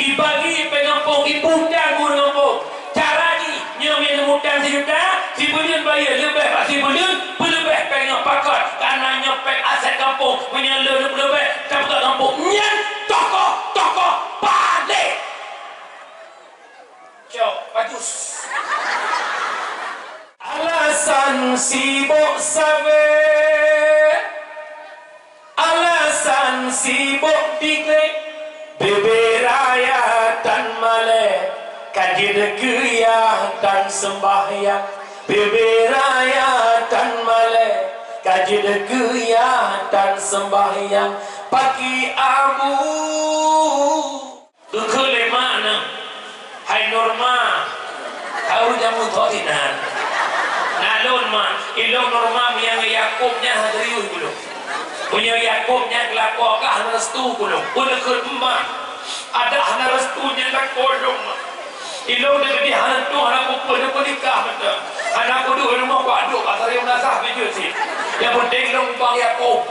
ibagi pengampung ibundang guru ngampung cara ni nyomin mudang sejuta si bulian bayar lebih pak si bulian lebih pengen pakat karena nyopek aset kampung menyala lebih tapi tak kampung nyan tokoh balik cok bagus alasan sibuk sawe alasan sibuk diklik beberaya dan malek kaji dekuyah dan sembahyang beberaya dan malek kaji dekuyah dan sembahyang pagi abu dukule mana hai norma kau jamu thotinan nalon ma ilong norma yang Yakubnya hadriun belum punya Yakubnya kelakokah restu belum udah kerma ada hana restunya nak kodong ilo dah di hana tu hana kumpul dah nikah betul hana kudu rumah paduk asal yang nasah biju sih yang penting long bang Yakub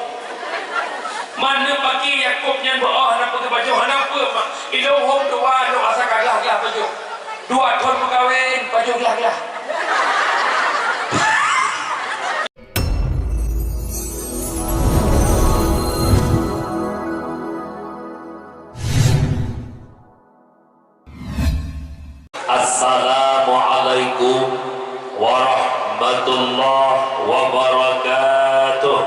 mana pagi Yakubnya doa hana pergi baju hana apa mak ilo hom doa no asal kagah baju dua ton mengawin baju gelah Assalamualaikum warahmatullahi wabarakatuh.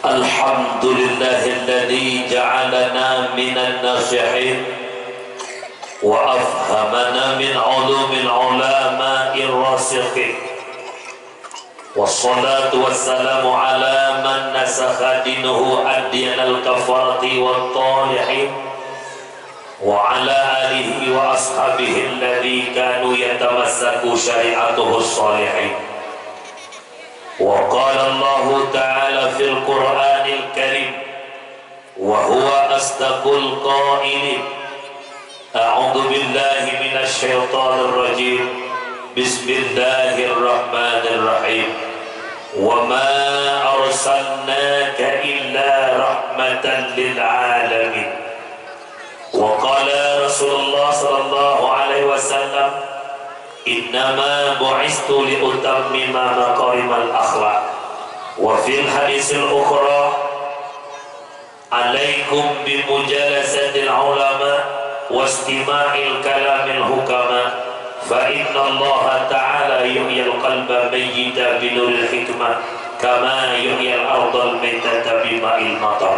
Alhamdulillahilladzi ja'alana minan nasihin wa afhamana min ulumil ulama'ir rasikhin. Wassalatu wassalamu ala man nasakha dinuhu ad-dinal kafarati wat talihin wa ala alihi wa ashabihi alladhi kanu yatamassaku syari'atuhu salihin. Wa qala Allah ta'ala fil Qur'anil Karim wa huwa asdaqul qailin a'udzu billahi minasy syaithanir rajim. Bismillahirrahmanirrahim. Wa ma arsalnaka illa rahmatan lil alamin. Wa qala Rasulullah sallallahu alaihi wasallam, innama bu'istu li utammima makarimal akhlaq. Wa fil hadisil ukhra, alaikum bi mujalasatil ulama wa istima'il kalamil hukama. فإن الله تعالى يحيي القلب ميتا بنور الحكمة كما يحيي الأرض الميتة بماء المطر.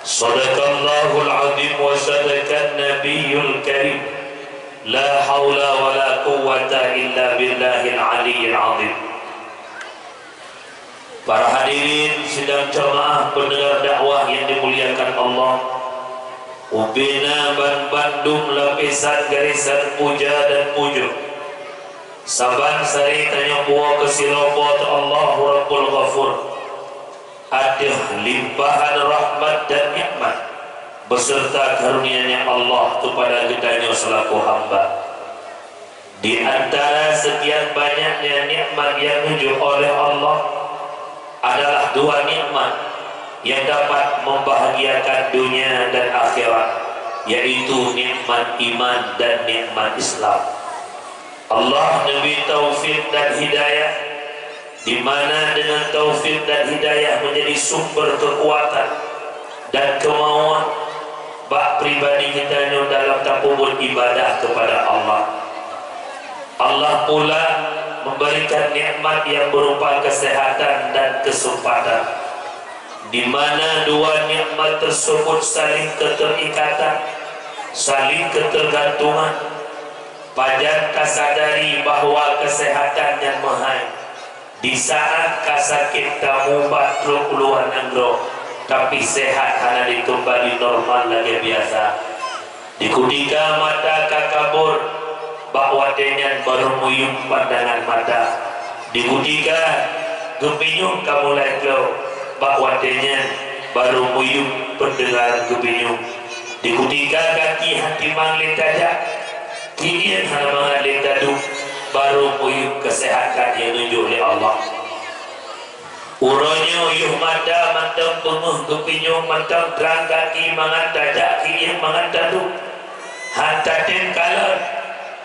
صدق الله العظيم وصدق النبي الكريم. لا حول ولا قوة إلا بالله العلي العظيم. Para hadirin sidang jamaah pendengar dakwah yang dimuliakan Allah, Ubina Ban Bandung lapisan garisan puja dan pujuk saban sari tanya buah kesilopot Allah Rabbul Ghafur adih limpahan rahmat dan nikmat beserta karunia-Nya Allah kepada kitanya selaku hamba. Di antara sekian banyaknya nikmat yang diuji oleh Allah adalah dua nikmat yang dapat membahagiakan dunia dan akhirat, yaitu nikmat iman dan nikmat Islam. Allah memberi taufik dan hidayah, di mana dengan taufik dan hidayah menjadi sumber kekuatan dan kemauan bak pribadi kita dalam takubul ibadah kepada Allah. Allah pula memberikan nikmat yang berupa kesehatan dan kesempatan, di mana dua nikmat tersebut saling keterikatan, saling ketergantungan. Pajan kasadari bahwa kesehatan yang mahal di saat kasakit kamu batruk keluar nangro, tapi sehat hanya dikembali normal lagi biasa. Dikudika mata kakabur bahwa denyan baru muyung pandangan mata. Dikudika gepinyung kamu lagi bahwa denyan baru muyung pendengar gebinyung. Dikudika kaki hati manglin dada kini hana manglin dadu baru muyung kesehatan yang nunjuk oleh Allah. Uronyo yuh mata mantang penguh kepinyong mantang terang kaki mangan tajak kiri mangan tadu hantar dem kalon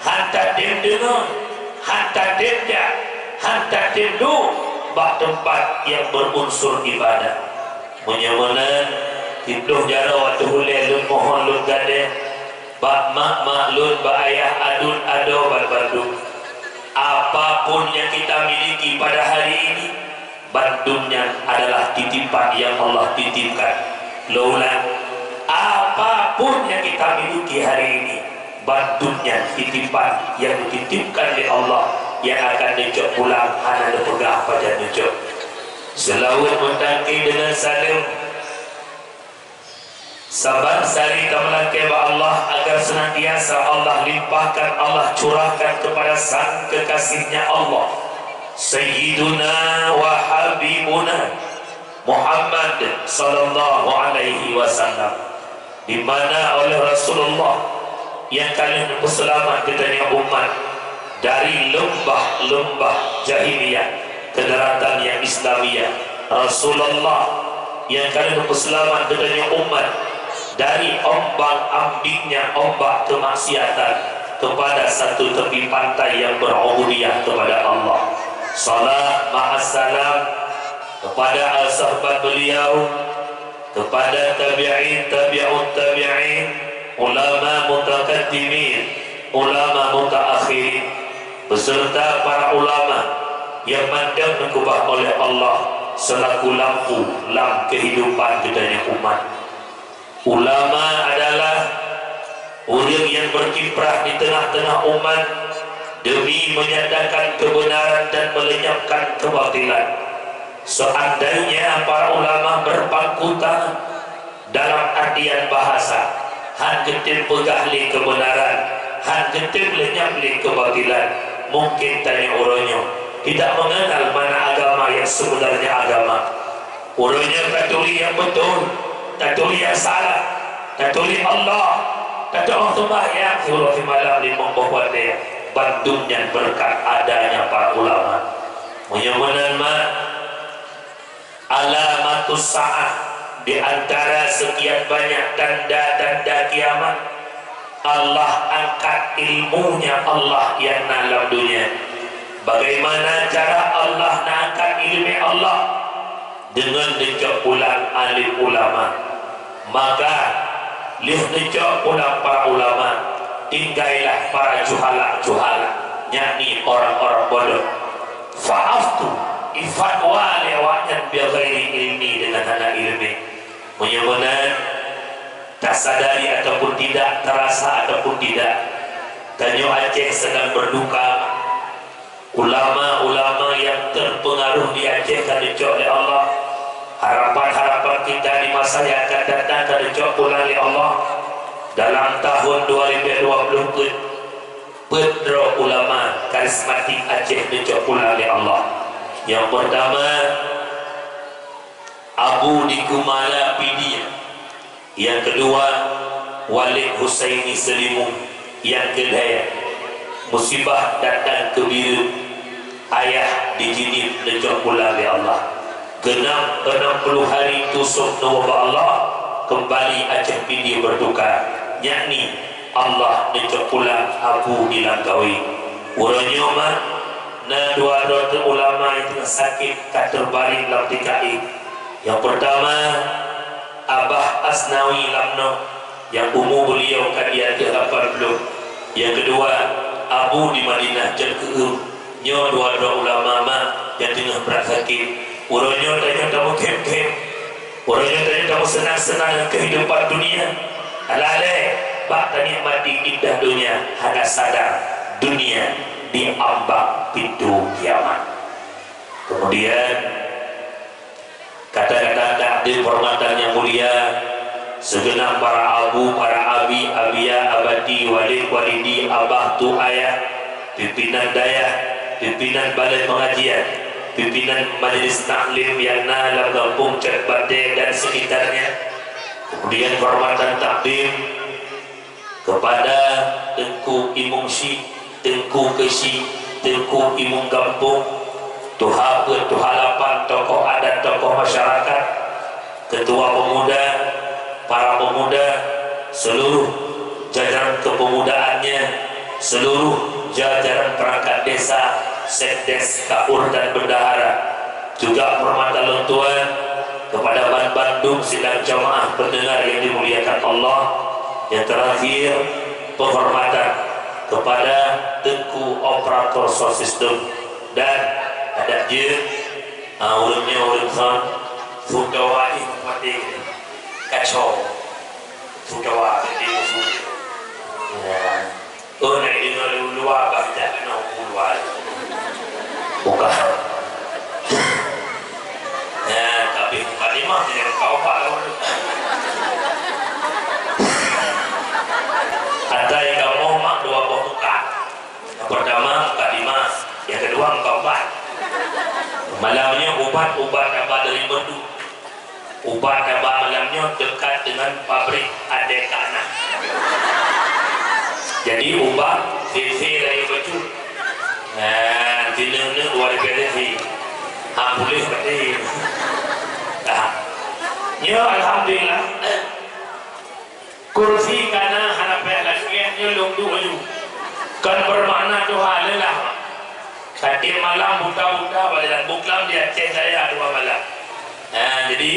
hantar dem dengar hantar dem jak hantar dem du bak tempat yang berunsur ibadah menyamunan hidung jara waktu hulai lun mohon lun gade bak mak lun bak ayah adun ado bal bandu apapun yang kita miliki pada hari ini bandungnya adalah titipan yang Allah titipkan. Laulah apapun yang kita miliki hari ini bandungnya titipan yang dititipkan oleh Allah yang akan dicok pulang hanya dipegah pada dicok selawat mentangki dengan salim sabar sari kamalan keba Allah agar senantiasa Allah limpahkan Allah curahkan kepada sang kekasihnya Allah Sayyiduna wa Habibuna Muhammad sallallahu alaihi wasallam, di mana oleh Rasulullah yang kalian berselamat katanya umat dari lembah-lembah jahiliyah ke daratan yang Islamiyah. Rasulullah yang kalian berselamat katanya umat dari ombang-ambingnya ombak kemaksiatan kepada satu tepi pantai yang berubudiyah kepada Allah. Salat ma'assalam kepada al-sahabat beliau, kepada tabi'in, tabi'ut tabi'in, ulama mutakaddimin, ulama mutaakhirin, beserta para ulama yang mandang dikubah oleh Allah selaku lampu kehidupan kedanya umat. Ulama adalah orang yang berkiprah di tengah-tengah umat demi menyatakan kebenaran dan melenyapkan kebatilan. Seandainya para ulama berpangku tangan dalam artian bahasa, han getim pegahli kebenaran, han getim lenyapli kebatilan, mungkin tanya orangnya tidak mengenal mana agama yang sebenarnya agama. Orangnya katuli yang betul, katuli yang salah, katuli Allah, katuli sembahyang suruh malam di membuat dia. Bandungnya berkat adanya para ulama. Menyamunan alamatus sa'ah, di antara sekian banyak tanda-tanda kiamat, Allah angkat ilmunya Allah yang dalam dunia. Bagaimana cara Allah angkat ilmu Allah? Dengan dijak pulang alim ulama. Maka lihat dijak pulang para ulama, tinggallah para juhala, yakni orang-orang bodoh. Fa'aftu ifatwa lewatnya biaghairi ilmi, dengan hana ilmi. Menyebutkan tak sadari ataupun tidak, terasa ataupun tidak, Tanjung Aceh sedang berduka. Ulama-ulama yang terpengaruh di Aceh kan dicok oleh Allah. Harapan-harapan kita di masa yang akan datang kan dicok pulang oleh Allah. Dalam tahun 2020 Pedro ulama karismatik Aceh dicok pulang oleh Allah. Yang pertama Abu di Kumala Pidia, yang kedua Walid Husaini Selimu, yang kedua musibah datang ke biru ayah di Jinib dicok pulang oleh Allah. Genap 60 hari tusuk nawabah Allah, kembali Aceh Pidi berduka, yakni Allah dicok pulang Abu dilangkawi. Uranya mah na dua ulama yang tengah sakit terbaring dalam TKI. Yang pertama Abah Asnawi Lamno, yang umur beliau kadian ke 80. Yang kedua Abu di Madinah Jalkeum. Nyo dua ulama mah yang tengah berat sakit. Uranya tanya kamu kem-kem, uranya tanya kamu senang-senang dengan kehidupan dunia. Alale bak tanya mati indah dunia, hanya sadar dunia diambang pintu kiamat. Kemudian kata-kata takdir hormatan yang mulia segenap para abu, para abi, abia, abadi, walid, walidi, abah, tu, ayah, pimpinan dayah, pimpinan balai pengajian, pimpinan majelis taklim yang dalam kampung Cek Bade dan sekitarnya. Kemudian hormatan takdim kepada Tengku Imung Syih, Tengku Kesi, Tengku Imung Kampung, tuhalapan tokoh adat, tokoh masyarakat, ketua pemuda, para pemuda, seluruh jajaran kepemudaannya, seluruh jajaran perangkat desa, sekdes, kaur dan bendahara, juga hormatan Tuhan kepada Bandung sidang jamaah pendengar yang dimuliakan Allah. Yang terakhir, penghormatan kepada Tengku Operator Sound System dan ada je urutnya son Fukawa mati kacau Fukawa di musuh ya naik dengan luar baca kena luar bukan ya tapi kalimah tidak kau pak ada yang kamu mak dua buah muka. Yang pertama muka Dimas, yang kedua muka Ubat. Malamnya ubat dapat dari merdu. Ubat dapat malamnya dekat dengan pabrik Adekana. Jadi ubat sisi lagi baju. Nah, dinner luar biasa. Boleh seperti. Ya alhamdulillah. Kursi kana harapan lagi nyolong dulu kan bermakna doa lelah tadi malam buta-buta balik buklam dia cek saya dua malam jadi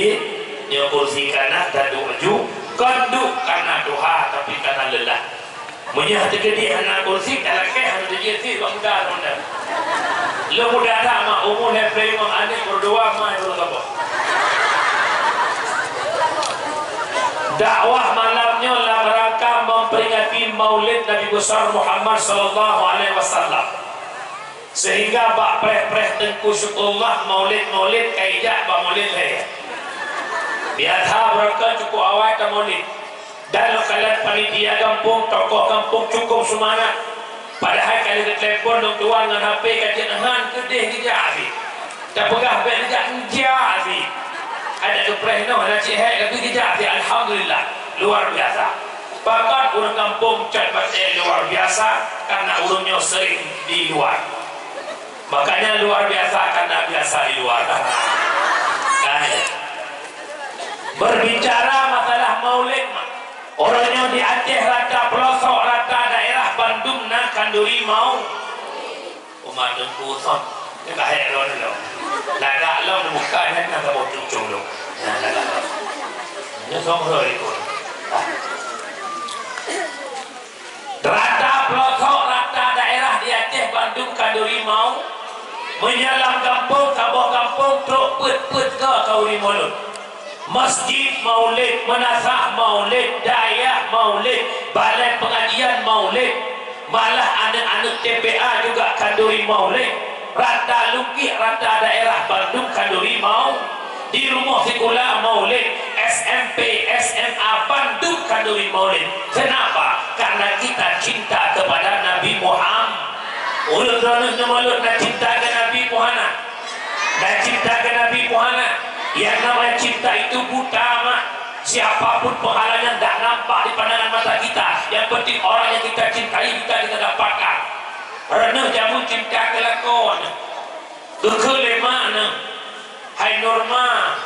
nyo kursi kana tak dulu kan duk karena doa tapi karena lelah punya terjadi anak kursi kalau ke harus jadi muda lo muda tak mak umur lepas memang ada berdoa mah dulu apa dakwah malamnya dalam rangka memperingati Maulid Nabi besar Muhammad sallallahu alaihi wasallam. Sehingga bak preh-preh Tengku Syukurullah Maulid kaijak bak Maulid saya. Biadha beraka cukup awal ke Maulid. Dan kalian panitia kampung, tokoh kampung cukup semangat. Padahal kalian telefon dong tuan dengan HP kajian han kedih kijak afi. Tak pegah bet kijak afi. Ada kepreh no ada cik tapi kita alhamdulillah luar biasa. Bahkan orang kampung cat batik luar biasa karena urungnya sering di luar. Makanya luar biasa karena biasa di luar. Berbicara masalah Maulid, orangnya di Aceh rata pelosok rata daerah Bandung nak kanduri mau umat Tengku son. Dia tak ada lo. Lagak lo buka kan nak bawa cucung lo. Lagak lo. Dia somro ikut. Rata pelosok rata daerah di Aceh Bandung kanduri mau menyalam kampung kabah kampung truk put ke kauri mulut. Masjid Maulid, menasah Maulid, daya Maulid, balai pengajian Maulid, malah anak-anak TPA juga kanduri Maulid. Rata lukis rata daerah Bandung kanduri mau di rumah sekolah Maulid, SMP SMA Bandung kanduri Maulid. Kenapa? Karena kita cinta kepada Nabi Muhammad. Urut-urut Maulid nak cinta ke Nabi Muhammad, nak cinta ke Nabi Muhammad. Yang namanya cinta itu buta mak. Siapapun penghalangnya tak nampak di pandangan mata kita. Yang penting orang yang kita cintai kita dapatkan. Karena jamu cinta kelakon kekelema na hai norma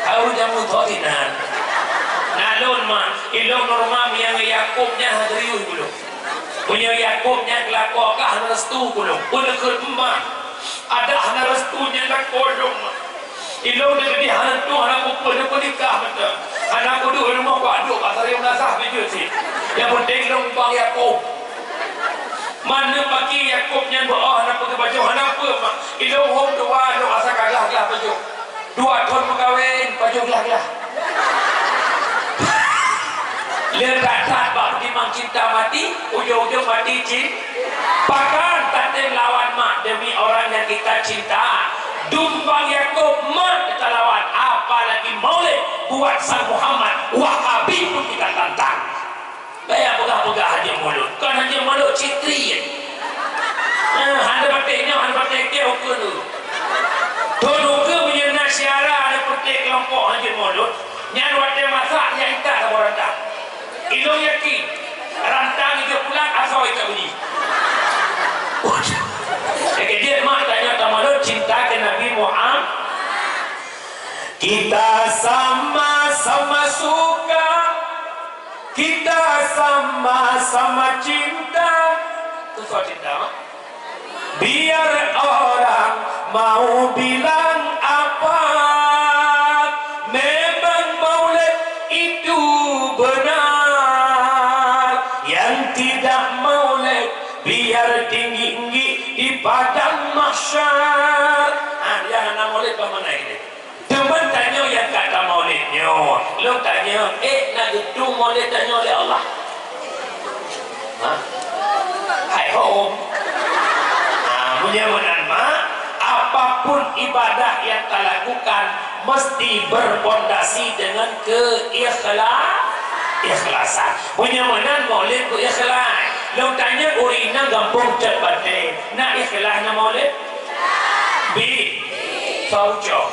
kau jamu thotinan nalon ma ilong norma yang Yakubnya hadriu dulu punya Yakubnya kelakon kah restu dulu boleh kerma ada hana restunya lakodong ilong dari hantu anak pukul dia nikah betul anak kudu rumah kau aduk pasal yang nasah biju sih yang penting dong bang Yakub mana pagi Yakubnya doa nak pakai baju apa mak ilau hom doa doa asa kagah baju dua tahun berkahwin baju gelah lekat bak dimang cinta mati ujung-ujung mati bahkan tak lawan mak demi orang yang kita cinta dumbang Yakub mak kita lawan apalagi Maulid buat sang Muhammad Wahabi pun kita tantang. Bayar pegah-pegah haji mulut. Kan haji mulut citri. Ada batiknya, ada batiknya ukur dulu. Tuan ukur punya nasyara ada petik kelompok haji mulut. Yang wadah masak, yang tak sama rantang. Ilung yakin. Rantang itu pulang, asal itu bunyi. Jadi dia mak tanya ke mulut, cinta Kita sama-sama suka, kita sama-sama cinta. Itu soal cinta. Biar orang mau bilang apa, memang maulid itu benar. Yang tidak maulid biar tinggi-tinggi di padang mahsyar. Jangan nak maulid bagaimana ini? Teman tanya yang kata maulidnya, lo tanya, nak gitu maulid tanya oleh Allah. Hai home. Punya menanma, apapun ibadah yang kita lakukan mesti berpondasi dengan keikhlasan. Punya menan maulid ku ikhlas. Lo tanya urina gampang cepat nak ikhlas na maulid? Bi, sauco.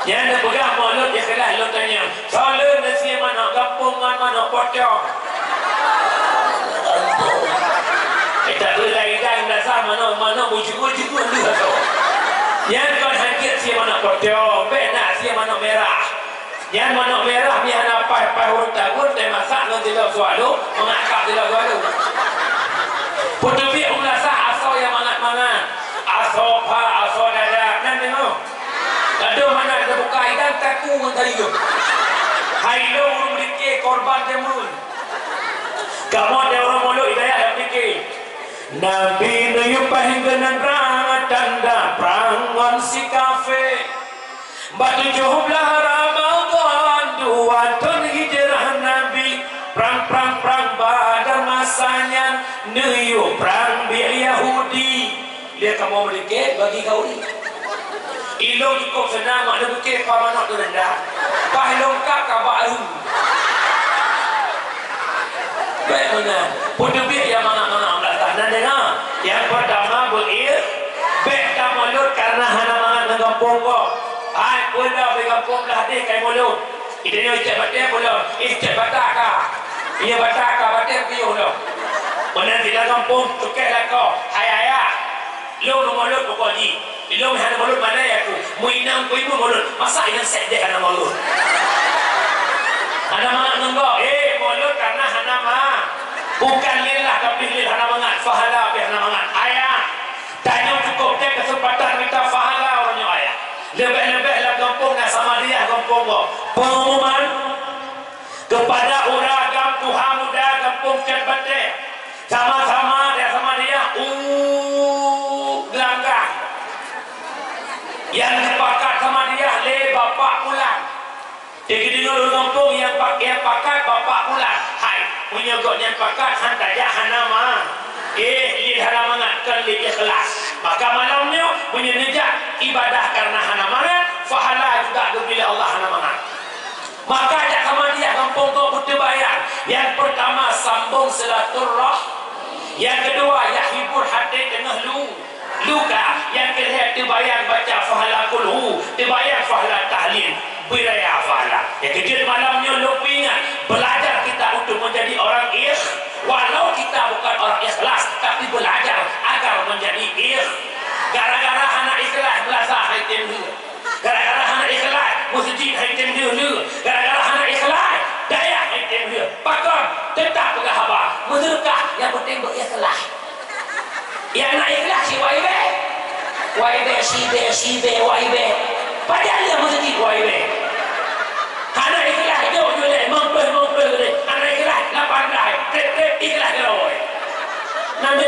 Yang nak pegang maulid ikhlas lo tanya. Soalnya nasi mana gampang mana pocong. Tak berlai-lai dasar mana bujuk-bujuk dia tu. Yang kau hangit si mana potong, benar si mana merah. Yang mana merah ni hana pai tahun teh masak nanti dah sualu, mengakak dia sualu. Putubi ulasah asal yang mangat-mangat. Asal pa, asal dada, nan tengok. Ada mana ada buka hidang taku tadi tu. Hai lo urung dikir korban temun. Kamu ada orang molok hidayah yang fikir. Nabi nuyu pahingganan rang tanda prangon si kafe batu jumlah Ramadan 2 tahun hijrah Nabi perang pada masanya nuyu perang biar Yahudi dia kamu memiliki bagi kau ni ilo cukup senang mak nak fikir pamanok tu rendah pahlong kakak baru baik mana putu biar yang mana dengar. Yang pertama bek tak mulut karena hana mangan dengan pokok. Hai pun dah berkampung lah dek kai mulut. Ini ni ijat batik pula. Ijat bataka. Ia bataka batik piu lo. Benar tidak kampung cukai lah kau. Hai ayah. Lo mulut pokok ni. Lo hana mulut mana ya aku? Muinang ku ibu mulut. Masa yang set dek hana mulut. Hana mangan dengan mulut karena hana mangan. Bukan lillah tapi lillah hana mangat fahala bi hana mangat ayah tanya cukup dia kesempatan minta fahala orangnya ayah lebih-lebih lah kampung nak sama dia kampung pengumuman kepada uragam Tuhan muda kampung Cepete sama-sama dia sama dia gelanggang yang sepakat sama dia le bapak pulang jadi dengar kampung yang pakat bapak pulang hai punya gok yang pakat hantar ya hanama li halamangatkan li ikhlas maka malamnya punya nejak ibadah karena hanamangat fahala juga bila Allah hanamangat maka ajak sama dia kampung kau putih bayar yang pertama sambung silaturrahim yang kedua yahibur hati tengah luka yang ketiga dibayar baca fahala kulhu dibayar fahala tahlil biraya fahala yang ketiga malamnya lupa ingat belajar kita untuk menjadi orang walau kita bukan orang ikhlas tapi belajar agar menjadi gara-gara anak ikhlas belasa haitim dulu gara-gara anak ikhlas masjid haitim dulu gara-gara anak ikhlas daya haitim dulu pakon tetap pegang haba menurkah yang penting berikhlas yang nak ikhlas si YB padahal dia masjid YB anak ikhlas jauh jualan mampir anak ikhlas 8 rai trip ikhlas kalau nanti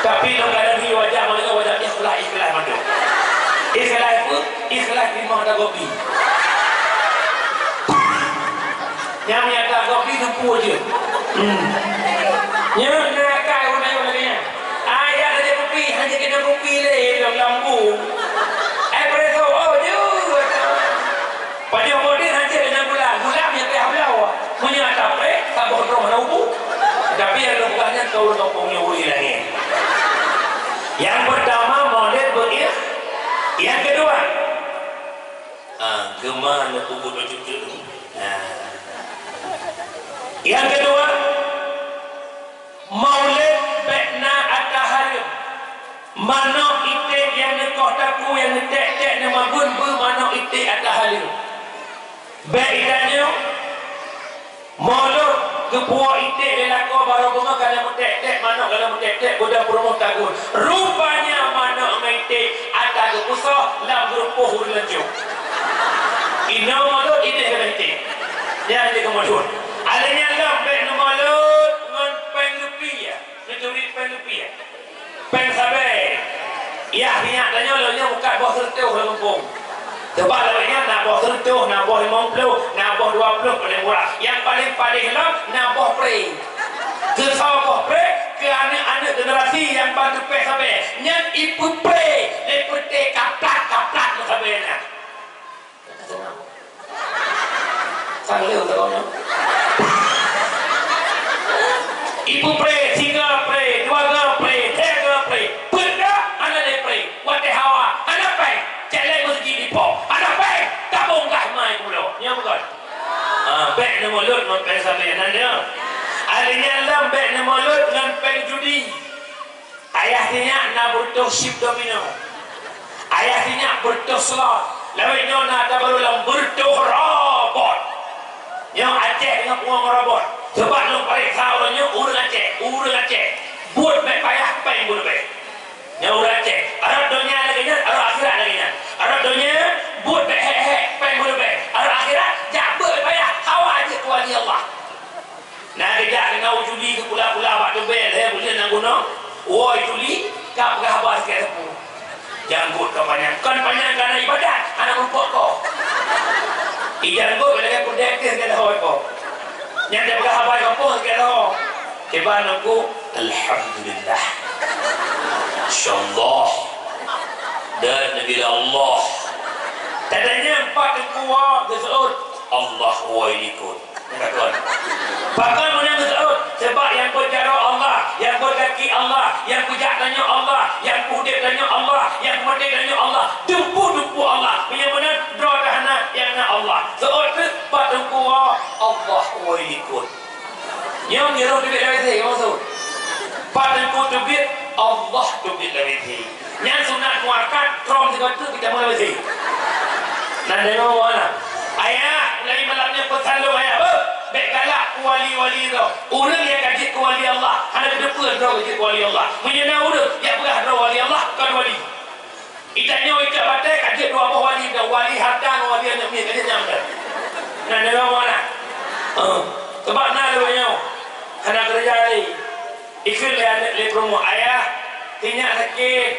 tapi lo kadang di wajah mereka wajah ikhlas madu ikhlas itu ikhlas di mana kopi yang nyata kopi itu pu aja nak kai orang ayah ada kopi hanya kena kopi le lambu espresso pada modern hanya dengan gula yang kayak belau punya tape tak bodoh mana ubu tapi yang bukannya kau kampungnya uri lagi yang pertama modern berir yang kedua gemar nak ubu cucu yang kedua maulid bekna atahari mana ite yang kau taku yang tek-tek nama gun bermana itik atas halim. Baik idanya mulut kepuak itik lelako baru bunga kalau tek-tek mana kalau tek-tek budak perumah tagun. Rupanya mana itik atas kepusah lam berupuh hurlancu. Ina mulut itik kena itik. Dia ada kemudian. Alanya lam baik mulut ngan pen lepi ya. Mencuri pen lepi ya. Pen sabai. Ya, minyak tanya lalunya bukan bawah sertuh dalam kampung. Sebab lalunya nak bawah sertuh, nak bawah 50, nak bawah 20 paling murah. Yang paling lah nak bawah pre. Ke sawah pre, ke anak-anak generasi yang bantu pe sampai. Yang ibu pre, lepete kaplat sampai nak. Sang leu tak kau. Ibu pre, tiga pre, dua pre, tiga pre. Baik nama mulut dengan pen sampai nanya. Alihnya lam baik nama mulut dengan pen judi. Ayahnya nak bertuh ship domino. Ayahnya bertuh slot. Lawanya nak baru lam bertuh robot. Yang Aceh dengan uang robot. Sebab lu periksa orangnya urang Aceh. Buat baik payah pen buat baik. Yang urang Aceh. Arab dunia lagi nya, Arab akhirat lagi nya. Arab dunia buat baik pen buat baik. Arab akhirat jabut payah. Wali Allah. Nah kita kena juli ke pula-pula waktu bel boleh nak guna. Woi juli kau berhabar sikit tu. Janggut kau panjang. Kan panjang kerana ibadat. Anak rumput kau. Janggut bila kau produktif ke dah kau. Yang dia berhabar kau pun sikit dah. Keban aku alhamdulillah. Insyaallah. Dan Nabi Allah. Tadanya 4 kuah gesut Allah wa ikut. Bahkan menang Saud sebab yang berjara Allah, yang berkaki Allah, yang kujak tanya Allah, yang kudip tanya Allah, yang mati tanya Allah, dumpu Allah. Yang mana doa dahana yang nak Allah. Saud tu patungku Allah wa ikut. Yang nyeruh tu bit lagi yang maksud. Patungku tu bit Allah tu bit lagi. Yang sunat muakat krom tu kita mulai lagi. Nak dengar mana? Ayah, mulai malamnya pesan lu ayah. Baik galak wali-wali tu. Orang yang kaji ke wali Allah. Anak depan tu kaji ke wali Allah. Menyena orang yang berah tu wali Allah kan wali. Itanya ikat batai kaji dua buah wali dah. Wali harta wali yang ni kaji jam dah. Nah dengar mana? Sebab nak lu ayah. Anak kerja ni. Ikut le promo ayah. Tinyak sakit.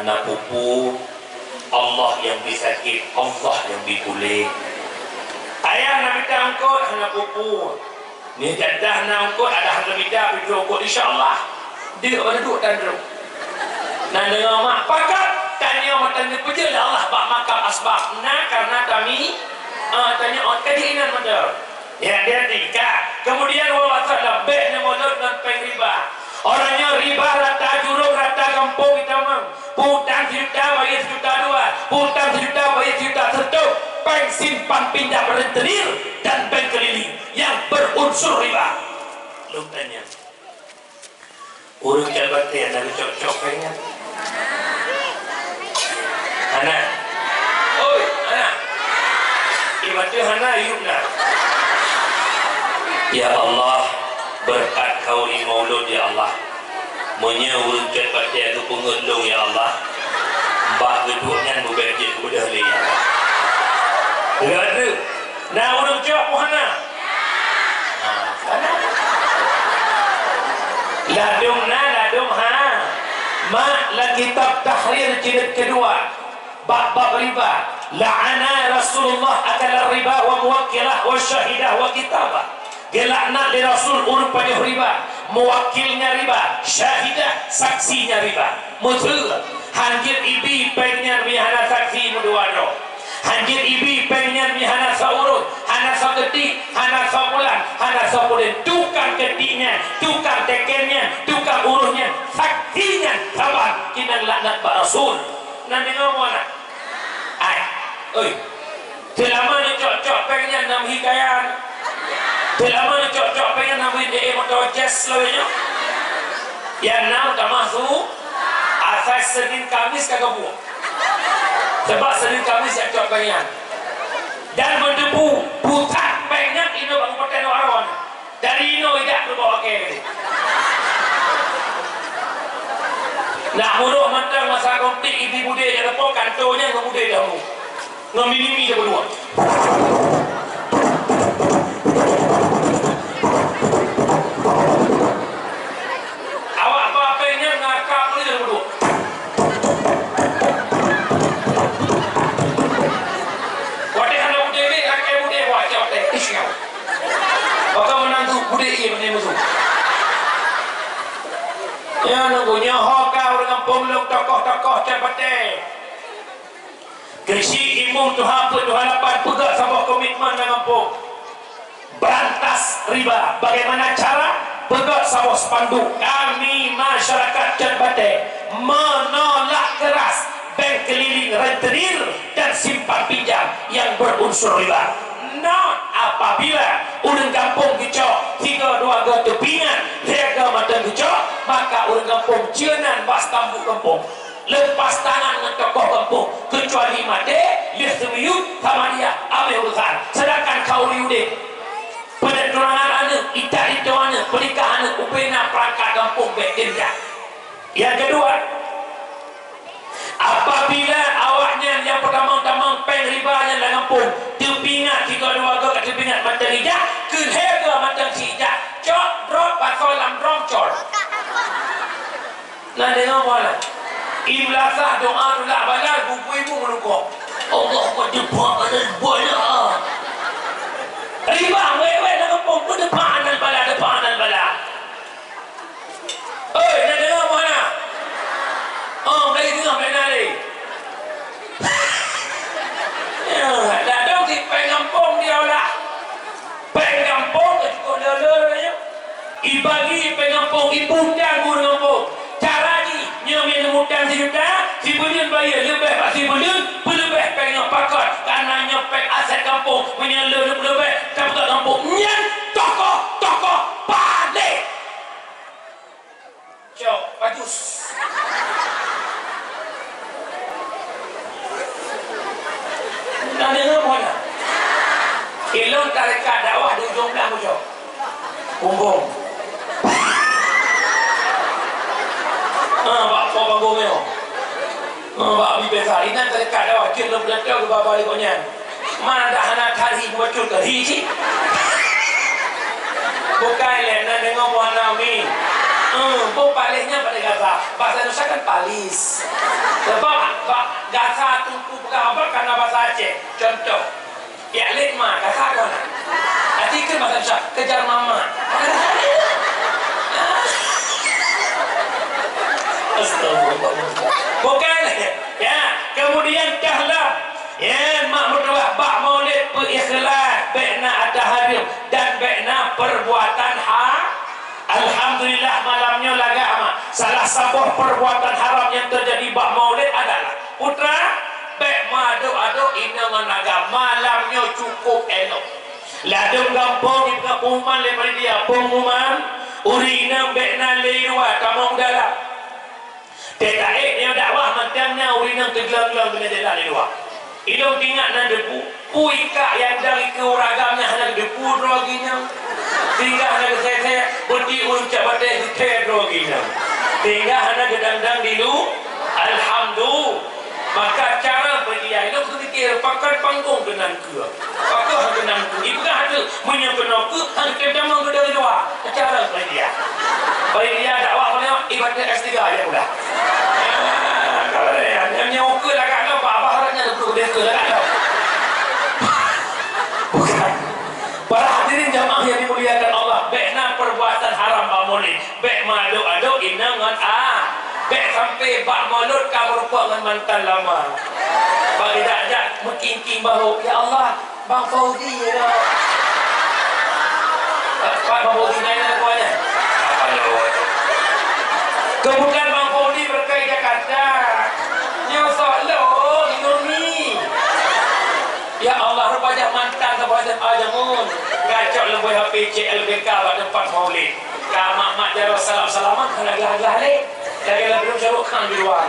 Anak pupu. Allah yang disakit, Allah yang dipulih. Ayah nak minta angkut, anak pupu. Ni jadah nak angkut, ada harga minta, pergi angkut insyaAllah. Dia pada duduk dan duduk. Nak dengar mak, pakat. Tanya matanya peja lah Allah, bak makam asbab. Nah, karena kami, tanya orang kajian macam. Ya, dia tingkat. Kemudian, wawasan baik ni mulut dan peng riba. Orangnya riba rata jurung, rata kampung kita mang. Putang sejuta, bayar sejuta 2. Putang sejuta, bayar sejuta 1. Bank simpan pinjam rentenir dan bank keliling yang berunsur riba. Lu tanya. Urus jabat yang ada cocok pengen. Anak. Oi, anak. Ibadah anak yukna. Ya Allah, berkat kau di maulud ya Allah. Menyurut jabat yang itu pengelung ya Allah. Mbak geduknya membejit mudah li ya Allah. Ada. Nah, orang jawab Muhammad. Ladung ha. Mak la kitab tahrir jilid kedua. Bab riba. La'ana Rasulullah akala riba wa muwakkilah wa syahidah wa kitabah. Gelakna di Rasul urut pada riba. Mewakilnya riba, syahidah saksinya riba. Mutul. Hanjir ibi pengen bihana saksi muduado. Hanjir ibi pengen hana saurut, hana saketik, hana sapulan, hana sapulin. Tukang ketiknya, tukang tekennya, tukang uruhnya, saksinya sabar. Kita laknat Pak Rasul. Nanti ngomong mana? Ay, oi. Selama ni cocok pengen nam hikayan. Selama ni cocok pengen nam ide motor jazz lawanya. Yang nam tak masuk. Asal Senin Kamis kagak buat. Sebab Senin Khamis siap cok pengen. Dan berdebu putat pengen ino bang pakai waron. Dari ino tidak berbawa ke. Nak muruh mentang masa komplit ibu budaya yang lepas kantornya ke budaya dahulu. Ngamini dia berdua. Awak apa-apanya ngakak ni dia berdua. Wadah anak budaya ni, rakyat budaya buat macam wadah. Isyau. Bakal menantu budaya ini musuh. Ya nunggunya hokau dengan pemulung tokoh-tokoh jabatan. Kesi imu Tuhan Tuhan lapan pegang sebuah komitmen dengan pun berantas riba. Bagaimana cara? Pegang sebuah spanduk. Kami masyarakat jabatan menolak keras bank keliling rentenir dan simpan pinjam yang berunsur riba. Not apabila urang kampung kecok 3-2 tepingan harga mata kecok, maka urang kampung cienan bas tambu kampung lepas tangan dengan tokoh kampung kecuali mati dia semiyut sama dia ambil urusan. Sedangkan kau liudik penenturangan anak itu anak pernikahan anak upena perangkat kampung bekerja. Yang kedua, apabila awaknya yang pertama-tama peng ribanya dalam kampung tepingat 3-2 kat tepingat mata rijak ke harga mata rijak cok drop pasal lam drop cor nah dengar mana iblasah doa dulak balal buku ibu menukuk Allah berdepak dan bola riba wewe dalam kampung berdepak dan bala oi nak dengar mana dari tengah mana ni dah dong di pengampung dia lah pengampung cukup lelurnya ibagi pengampung ibu dan guru kampung cara ni nyamin mutan si bulan bayar lebih pak si bulan lebih pengang pakat karena nyopek aset kampung menyelur lebih kampung kampung nyan tokoh balik cok bajus nak dengar mana? Ilmu tarekat dakwah di ujung belah muncul bumbung bak apa banggung ni bak bibir sari nan tarekat dakwah dia belum belantar ke bapa ikonyan mana dah anak hari bacul ke hiji bukan lah nak dengar mana ni palisnya pada gasa bahasa Indonesia kan palis sebab gasa tungku bukan apa karena bahasa Aceh contoh ya lekma gasa mana artikel bahasa Indonesia kejar mama astagfirullah bukan ya kemudian kahlam ya mak mertua bak maulid berikhlas baikna ada hadir dan baikna perbuatan alhamdulillah malamnya lagama salah satu perbuatan haram yang terjadi bak maulid adalah putra bek madu-adu inangan agama malamnya cukup elok ladung gampang di pengumuman lepas dia pengumuman urina bekna lewa tamang dalam tetaik dia dakwah macamnya urina tergelam-gelam dengan jalan lewa ilmu tingkat dan debu puika yang dari keuragamnya hanya debu droginya sehingga hanya saya berdiri uncap batai kita droginya sehingga hanya gedang-gedang dulu alhamdulillah maka cara berdia itu ketika pakai panggung dengan ke pakai dengan ke itu kan ada menyempurna ke hanya kita menggedari doa cara berdia dakwah boleh ibadah S3 ya udah kalau yang nyoke lah kan apa harapnya perlu deka lah kan bukan para hadirin jamaah yang dimuliakan Allah bekna perbuatan haram bamuli bek madu-adu inangan bek sampai bak mulut kamu rupa dengan mantan lama bagi tak mengking-king bahu ya Allah Bang Fauzi ya Pak Bang Fauzi naik kuahnya kemudian Bang Fauzi berkait Jakarta nyosok lo Indomie ya Allah rupanya mantan kepada ajamun gacok lebih HP CLBK pada tempat maulid mak jawab salam-salaman kena gelah-gelah leh lagi belum syarukkan di luar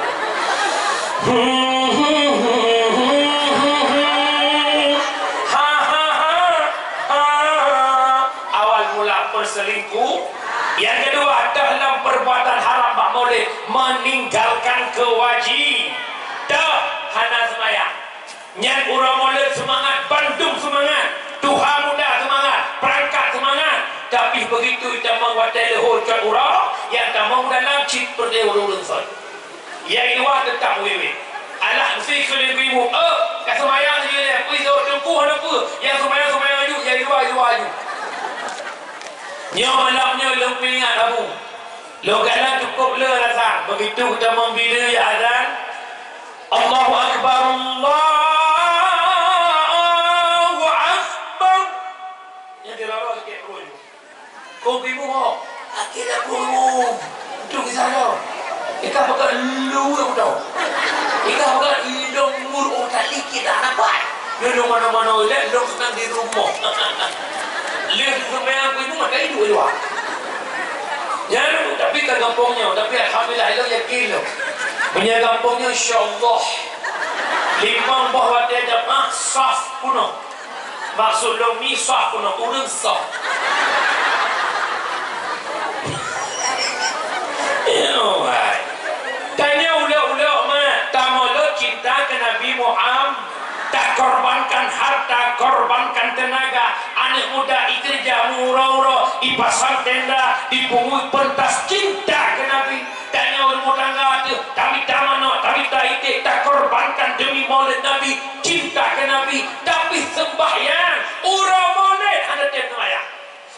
Nyan urang molek semangat, Bandung semangat, Tuhan muda semangat, perangkat semangat. Tapi begitu kita mengwatai lehur cat urang, yang tak mau dalam cip berdeh ulun son. Yang luar tetap wewe. Alah mesti kelih ibu. Kat semayang je dia. Pergi tengku apa? Yang semayang aju, yang luar aju. Nyo malamnya lempingan kamu. Lo kala cukup le rasa. Begitu kita membina ya azan. Allahu Akbar, Allahu Akbar. Yang dirara sikit perlu. Kau ibu ho. Akhirnya perlu. Itu kisah dah. Ika bakal lu tau. Ika bakal hidung mulu otak likit dah nampak. Dia mana-mana lihat dong senang di rumah. Lihat semayang aku itu maka hidup luar. Ya, tapi kan kampungnya, tapi alhamdulillah itu yakin loh. Punya kampungnya insya-Allah. Limang bahwa dia jamaah saf kuno. Maksud lo mi saf kuno, urang saf. Tanya ulah-ulah mah, tamolah cinta ke Nabi Muhammad. Tak korbankan harta, korbankan tenaga. Anak muda ikerja murah-murah, ipasang tenda, dipungut pentas cinta ke Nabi. Tanya rumah tangga tu, tapi tak mana, tapi tak itik, tak korbankan demi maulid Nabi, cinta ke Nabi. Tapi sembahyang, urang maulid, anda tiap sembahyang.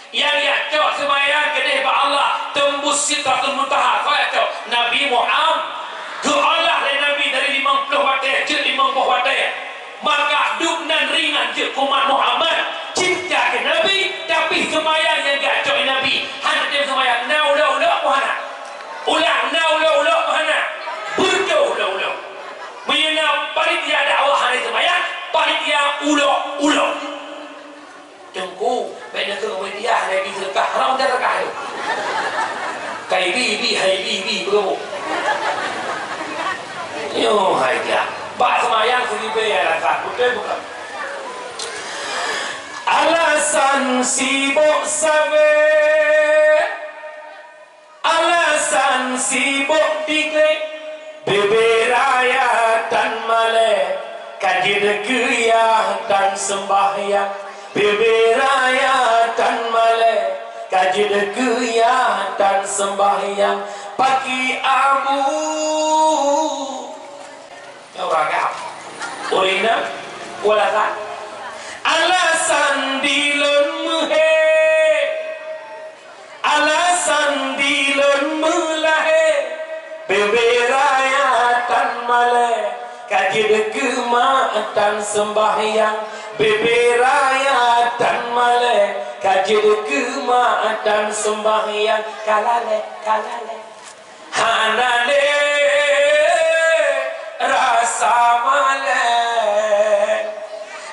Yang ya cok sembahyang kedai ba Allah tembus Sidratul Muntaha. Kau ya cok Nabi Muhammad doalah dari Nabi dari 50 watai je 50 watai. Maka duknan ringan je kumat Muhammad cinta ke Nabi. Tapi sembahyang yang gak cok Nabi hanya dia sembahyang ulah puhana ulang ulah puhana berjauh menyenang panitia dakwah hari sembahyang panitia ulah tengku benda ke media lagi sedekah haram dah sedekah tu kai bi hai bi berapa yo hai dia bak semayang seribu ya lah betul bukan alasan sibuk sawe alasan sibuk diklik beberaya dan male kaji dekuyah dan sembahyang beberaya dan male kaji dekuyah dan sembahyang pagi abu orang urina walakan alasan dilon muhe alasan dilon mulahe beberaya dan male kaji dekuma dan sembahyang beberaya dan male kaji dekuma dan sembahyang kalale hanale rasa male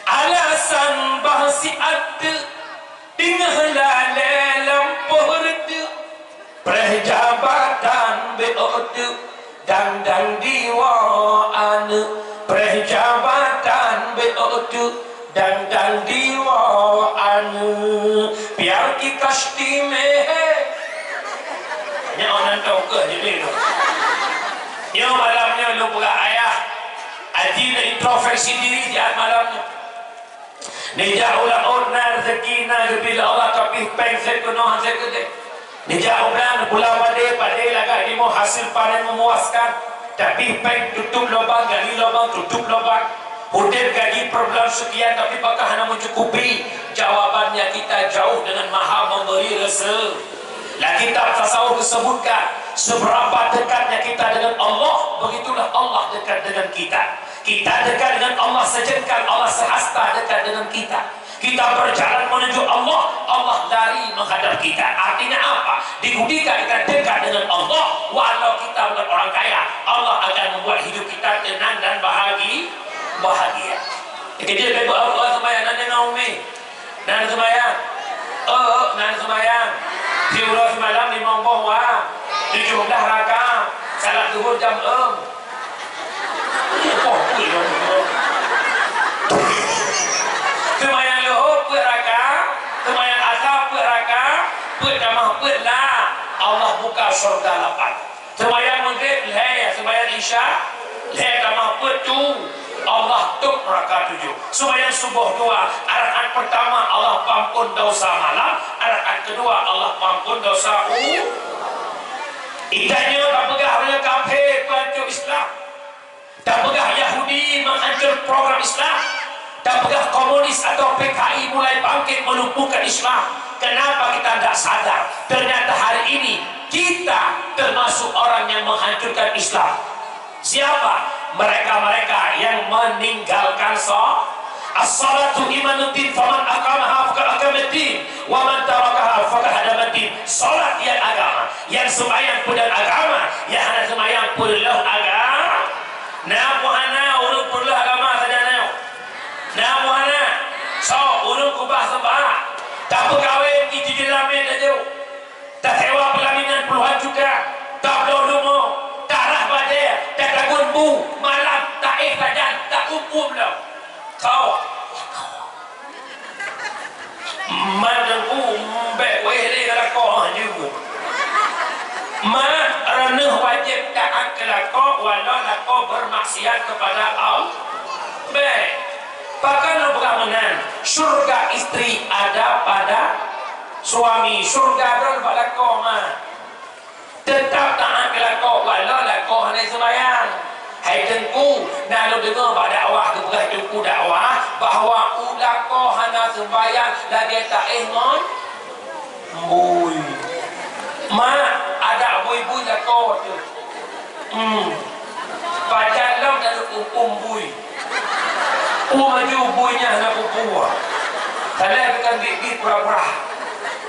alasan bahasi ad dengan lale lampuh redu perjabatan beod dan diwaan perjabatan beod dan diwaan biar kikasti mehe hanya orang tahu ke jadi tu yang malamnya lu pula ayah aji nak introspeksi diri jahat malamnya nijak ulang orna rezeki na bila Allah tapi pengset kunohan saya kete nijak ulang pulau padai lagak ini mau hasil panen memuaskan tapi peng tutup lubang gali lubang tutup lubang hotel gaji per bulan sekian tapi apakah hanya mencukupi jawabannya kita jauh dengan maha memberi rasa lah kitab tasawuf disebutkan seberapa dekatnya kita dengan Allah begitulah Allah dekat dengan kita dekat dengan Allah sejengkal Allah sehasta dekat dengan kita berjalan menuju Allah lari menghadap kita artinya apa dikudika kita dekat dengan Allah walau kita bukan orang kaya Allah akan membuat hidup kita tenang dan bahagia kejadian bebo Allah sembahyang nanda ngaumi nanda sembahyang diulang semalam 50 wang 17 rakaat salat zuhur jam 6 ini pokok sembahyang lohor per rakaat sembahyang asar per rakaat per jamah per lah Allah buka surga lapan sembahyang maghrib leh sembahyang isya leh jamah per tu Allah tutup rakaat 7. Sembahyang subuh 2, rakaat pertama Allah ampun dosa malam, rakaat kedua Allah ampun dosa Itanya tak pegah dengan kafir pelancur Islam, tak pegah Yahudi menghancur program Islam, tak pegah komunis atau PKI mulai bangkit melumpuhkan Islam. Kenapa kita tidak sadar? Ternyata hari ini kita termasuk orang yang menghancurkan Islam. Siapa? Mereka-mereka yang meninggalkan as-salatu imanuddin, faman aqamaha faqad aqamaddin wa man tarakaha faqad hadamaddin. Salat yang agama, yang sembahyang pun agama, yang hana sembahyang pun agama. Nah puhana urut pun agama saja nah. Nah puhana so urut kubah sembah. Tak berkahwin itu di dalam aja. Tak sewa pelaminan puluhan juta. Tak berdomo, tak rah badai, tak takun bu, malam tak ibadan, tak umum dah. Kau madangku mbek weh ni kau juga. Ranah wajib taat kelakau walau lakau bermaksiat kepada Allah. Baik. Bahkan lu pengamunan surga istri ada pada suami, surga ada pada kau mah. Tetap taat kelakau walau lakau hanya sembahyang. Hai tengku, nak lu dengar pada dakwah ke belah tengku dakwah bahawa ulakau hanya sembahyang lagi tak mon. Bui. Mak ada bui-bui lakau tu. Pada lau dan bui. Maju buinya nak pupuah. Kalau bukan bibit pura-pura.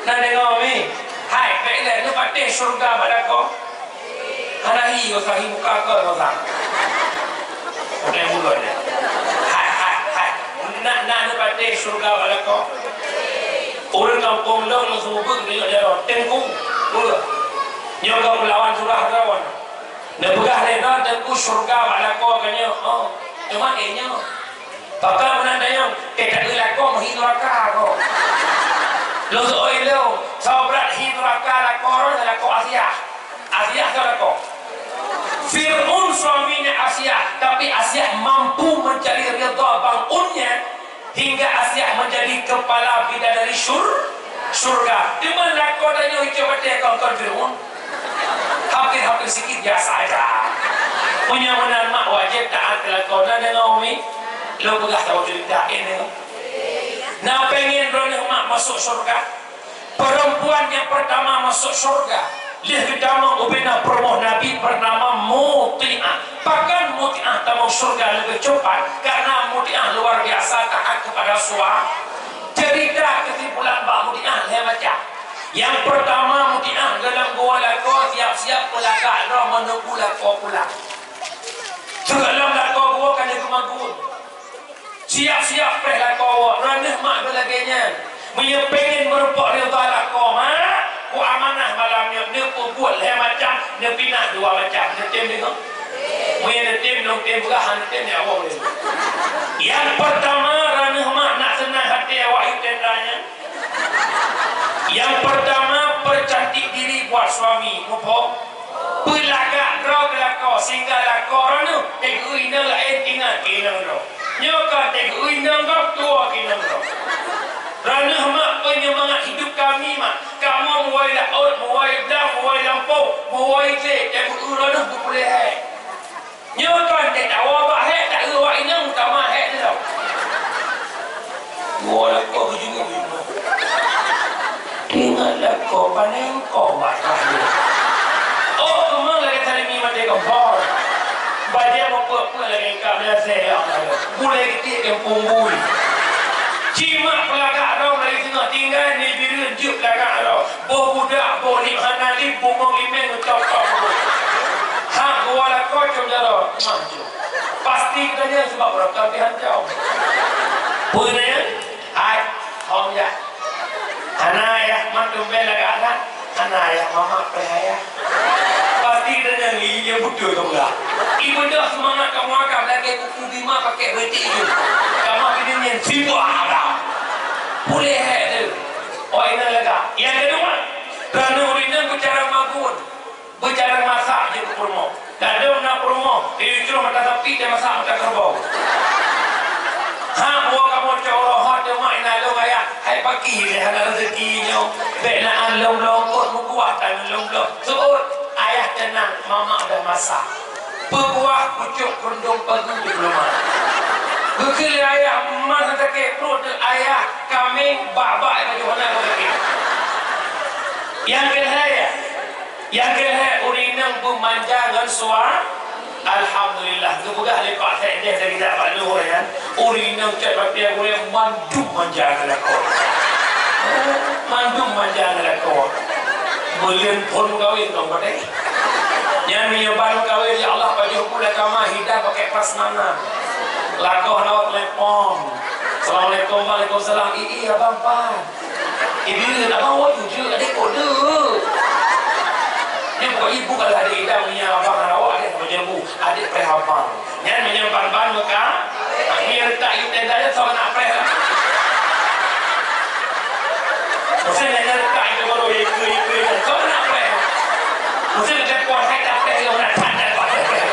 Nak dengar ni. Hai, baiklah tu patih surga pada kau. Hanahi kau sahi muka kau tak. Okey mulut dia. Hai. Nak tu patih surga pada kau. Orang kampung long semua pun dia ada tengku. Pula. Nyo kau melawan surah rawan. Nak pegah lena tengku surga pada kau kanya. Oh, cuma enya. Pakar menandayang tak elakau menghiduraka kau. Lo soal lo, sabrat hiduraka lakau lakau Asia. Asia lakau. Fir'aun suaminya Asia, tapi Asia mampu mencari ridha bangunnya hingga Asia menjadi kepala bidadari surga. Di mana lakau tanya ucapan dia kau Fir'aun? Hampir sikit biasa aja. Punya benar mak wajib taat lakau dan dengan umi. Lo pegah tahu cerita ini. Nah pengen ronih mak masuk surga. Perempuan yang pertama masuk surga. Lihat pertama ubina promoh Nabi bernama Muti'ah. Bahkan Muti'ah tamu surga lebih cepat karena Muti'ah luar biasa taat kepada suami. Cerita kesimpulan Mbak Muti'ah saya baca. Yang pertama Muti'ah dalam gua lako siap-siap pelagak roh menunggu lako pulang. Dalam lako gua kan dia kemagun. Siap-siap perlah kau ranah mak belagainya pengen merupak rida lakau mak ku amanah malamnya dia pun buat lah macam dia pindah dua macam dia tim ni punya tim long tim berahan tim ni awak ni yang pertama ranah mak nak senang hati awak itu tendanya yang pertama percantik diri buat suami mumpung pelagak rau kelakau sehingga lakau ranah tegui na lain tinggal kinang rau nyoka tegui nanggap tua kinang rau. Ranah mak penyemangat hidup kami mak. Kamu muai laut, muai dam, muai lampau, muai je, tegui ranah boleh hai. Nyoka tek awak bah hai tak awak inang utama hai tu tau. Gua lakau juga juga. Ingat lakau panen kau bakal. Oh, kemang lagi tadi ni mati kau bor. Baca apa lagi kau biasa boleh kita yang punggul. Cima pelagak rau dari tengah tinggal ni biru juk pelagak rau. Boh budak, boh ni hanali, bumong limeng ucap-ucap. Hak gua lakau macam jara. Maju. Pasti katanya sebab berapa kelebihan kau. Punya, hai, om ya. Hana ya, mantu belagak kan? Hana ya, mama peraya. Pasti katanya ni yang betul kau lah. Ibu dah semangat kamu akan lagi kuku bima pakai betik itu. Kamu akan yang sibuk ada. Boleh tu. Oh ini lega. Yang kedua, kerana orang bercara magun, bercara masak je ke rumah. Dah ada nak rumah, itu mata sapi dan masak mata kerbau. hai pagi ni hana rezekinya. Benaan long-long kot mukuatan long-long. Suut ayah tenang, mama dah masak. Berbuah pucuk kerundung pagi di rumah. Bekali ayah mana tak perut ayah kami bak-bak baju mana kau tak. Yang kedua urinang pemanjangan suara. Alhamdulillah tu bukan lepak saya kita dapat luar ya. Urinang cepat dia boleh mandum manjangan aku. Mandum manjangan aku. Belian pun kawin kau pakai. Yang menyebar kawin ya Allah baju pula kama hidah pakai prasmanan. Lakoh nawak lepom. Assalamualaikum, waalaikumsalam. Abang pan. Ibu abang wajib je adik kode. Ini bukan ibu kalau adik hidah punya abang awak adik macam ibu adik prehabang. Yang menyimpan ban muka. Biar tak yuk tendanya sama nak preh. Mesti nak letak itu baru ikut. Sama nak preh. Mesti nak kuat hai tak preh yang nak pandai kuat preh.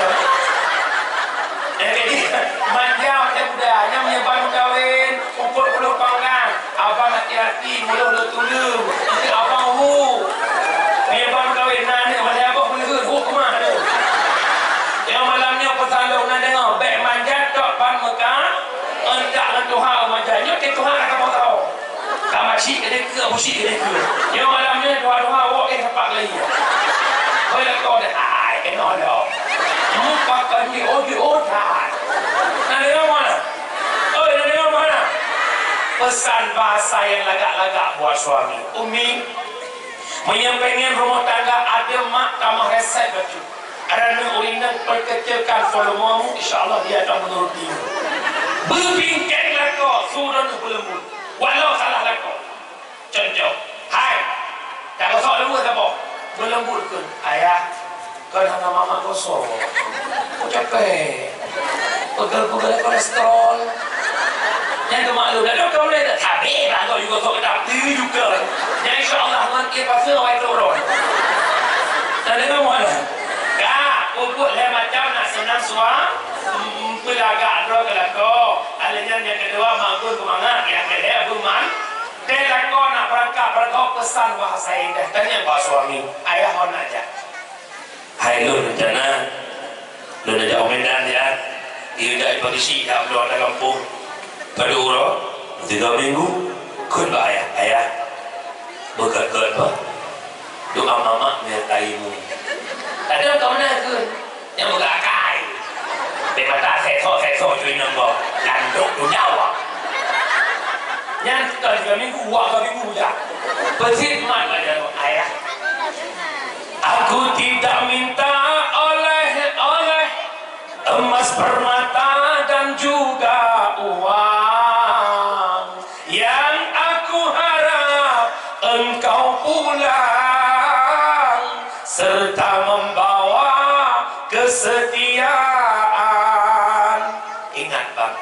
Jadi manja macam budak yang menyebar kawin umpul puluh panggang. Abang hati-hati mula-mula tulung. Nanti abang menyebar kawin nana macam abang boleh hukum mana. Yang malamnya pesalung nak dengar beg manja tok ban Mekah. Endak dengan Tuhan majanya ke Tuhan akan mau tahu. Kamu cik ke dia ke busik ke dia ke. Yang malamnya doa-doa awak sepak lagi. Boleh kau dah ai kena dah. Muka kami otak. Nak dengar mana? Nak dengar mana? Pesan bahasa yang lagak-lagak buat suami. Umi menyampaikan rumah tangga ada mak kamar resep baju. Ada urinang perkecilkan volumemu, insyaAllah dia akan menuruti. Berbingkailah kau sudah berlembut. Walau salah lah kau. Contoh. Hai. Kalau soal lu apa? Berlembut ke? Ayah. Kau nak mama kosong. Kau capek. Pegel-pegel kolesterol. Yang kemalu dah kau boleh tak habis lah kau juga kau tapi juga. Yang insyaAllah nanti pasal awak turun. Tak ada mana. Kak, pupuk lah macam nak senang suam. Pelagak dua kelakau. Alanya yang kedua mangkul kemangat. Yang kedua buman. Kelakau nak berangkat pesan bahasa indah. Tanya pak suami. Ayah mau najak. Hai lu rencana. Lu najak omedan ya. Dia dah polisi dah keluar dari kampung. Pada urut 3 minggu kun ba ayah berkat-kat ba doa mama menyertaimu ada kau nak kun yang bergakai mata saya cuy nombor landuk tu nyawa yang 3 minggu wak 3 minggu dah berkhidmat pada ayah aku tidak minta oleh emas permata dan juga uang yang aku harap engkau pulang serta membawa kesetiaan. Ingat bang,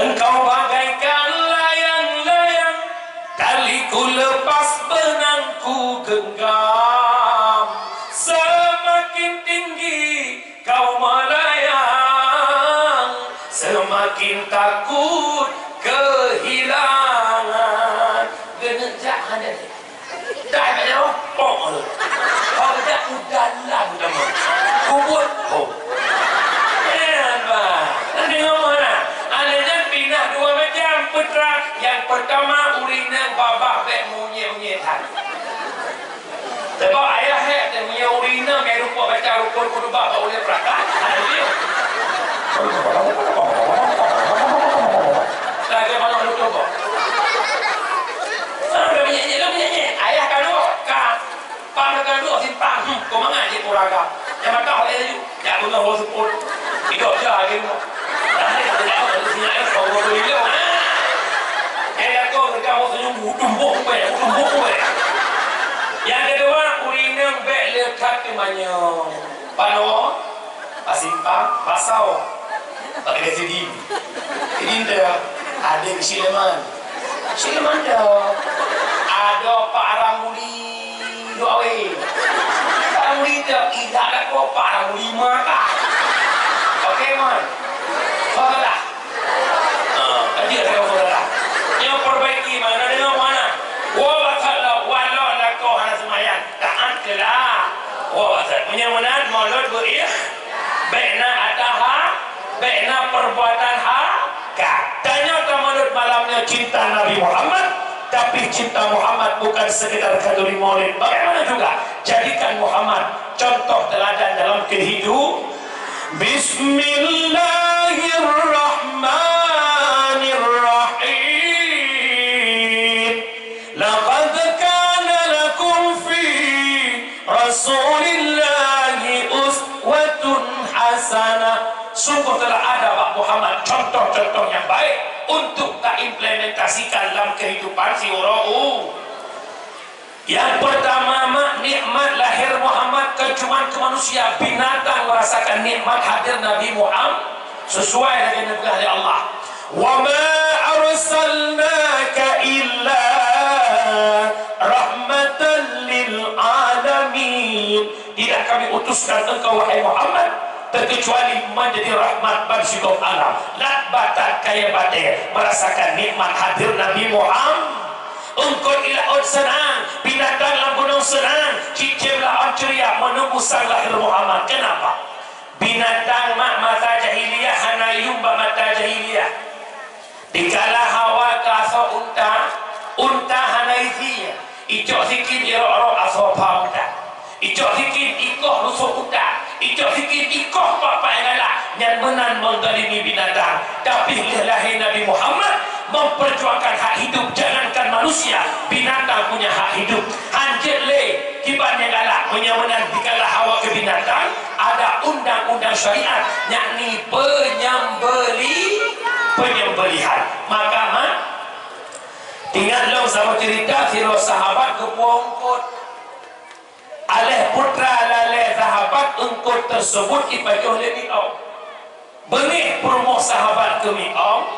engkau bagaikan layang-layang kali ku lepas benangku genggam semakin tinggi kau melayang semakin takut kehilangan. Genejak ada ni. Dah pada rompok tu. Kau dah udalan nama. Kubut. Kenapa? Nanti ngomong mana? Alanya pindah 2 macam putra. Yang pertama urinang babah bek munyek-munyekan. Sebab ayah dia punya urinang kayak rupa baca rukun kudu babak boleh perakat. Ada dia. Lagi mana lu coba? Sampai menyanyi. Ayah kadua, kak, pang kadua simpang. Kau mangan di puraga. Yang mata oleh tu, ya guna hol support. Hidup je lagi tu. Nanti kita nak ada sini ayah kau boleh hilang. Ayah kau sekarang senyum tumbuk be. Yang kedua urinang bek lekat ke mana? Pano, pasimpang, pasau. Pakai sidin. Sidin dah ada di Sileman dah. Ada Pak Ramuli doa we. Pak Ramuli dah tidak ada kau Pak Ramuli maka. Okey man. Saudara. Dia saya saudara. Yang perbaiki mana dengan mana? mulut baikna ataha baikna perbuatan katanya mulut malamnya cinta Nabi Muhammad, tapi cinta Muhammad bukan sekedar kaduri maulid. Bagaimana juga jadikan Muhammad contoh teladan dalam kehidupan. Bismillahirrahmanirrahim. Laqad kana lakum fi Rasulillahi uswatun hasanah. Sungguh telah ada Pak Muhammad contoh-contoh yang baik untuk kita implementasikan dalam kehidupan si orang. Yang pertama, nikmat lahir Muhammad kecuman ke manusia. Binatang merasakan nikmat hadir Nabi Muhammad sesuai dengan perintah Allah. Wa ma arsalnaka illa rahmatan lil alamin. Tidak kami utuskan engkau wahai Muhammad terkecuali menjadi rahmat bagi seluruh alam. Lat batat kaya batin merasakan nikmat hadir Nabi Muhammad. Engkau ila senang, binatang dalam gunung senang, cicimlah ceria menunggu sang lahir Muhammad. Kenapa? Binatang mak mata jahiliyah hanayum ba mata jahiliyah. Dikala hawa kaso unta hanaiziyah. Icok sikit iro aso pa unta. Icok sikit ikoh rusuk unta. Icok sikit ikoh papa yang galak. Yang menan menggalimi binatang. Tapi lahir Nabi Muhammad memperjuangkan hak hidup. Jangankan manusia, binatang punya hak hidup. Anjir le kiban yang galak menyamanan dikala hawa ke binatang. Ada undang-undang syariat yakni penyembelihan. Maka ingatlah sama cerita siro sahabat ke Puangkot. Aleh putra laleh sahabat engkau tersebut ipajuh le mi'ong. Benih perumuh sahabat ke mi'ong.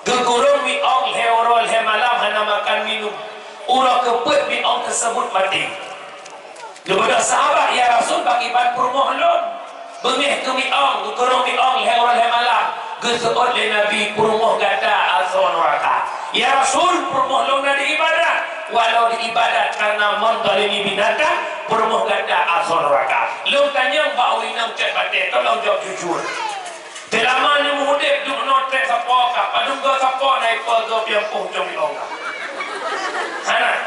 Gegurung mi'ong heorol he malam hana makan minum. Urah keput mi'ong tersebut mati. Kepada sahabat ya Rasul bagi ban perumuh lon. Benih ke mi'ong, gegurung mi'ong heorol he malam. Geseot le Nabi perumuh gada azon raka. Ya Rasul perumuh lon di ibadat. Walau di ibadat karena mendalimi binatang, perumuh gada azon raka. Lon tanya bau inang cek batin, tolong jawab jujur. Selama ni muhudib duk notrek siapa kah? Padungga siapa naik pergop yang puncung di longkah? Hana?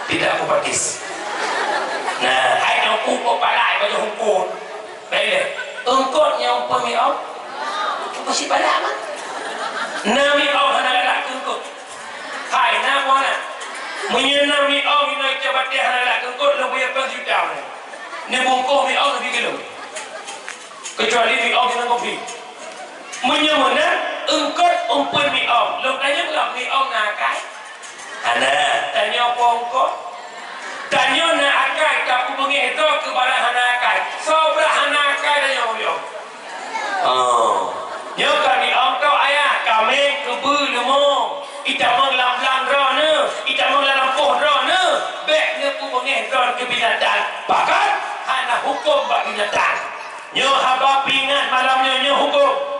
Tidak aku pakis. Nah, hai yang pupuk palai baju hukum. Baiklah. Engkau yang pemi'au? Engkau si palai mah? Nami'au hana galak engkau. Hai, nak mana? Menyenang mi'au ni naik cabatnya hana galak engkau lebih apa juta ni. Ni bungkuh mi'au lebih kilo. Kecuali mi'au kita kopi. Menyamana engkau umpun mi'ong. Lu tanya belum mi'ong nakai? Hana tanya apa engkau? Tanya nak akai tak hubungi itu kepada hana akai. Sobra hana akai tanya mi'ong. Nyokan mi'ong tau ayah kami kebu lemong. Ita menglam-lam rana, ita menglam poh rana. Bek ne hubungi rana ke binatang. Bahkan hana hukum bagi binatang. Nyo haba pingat malamnya nyo hukum.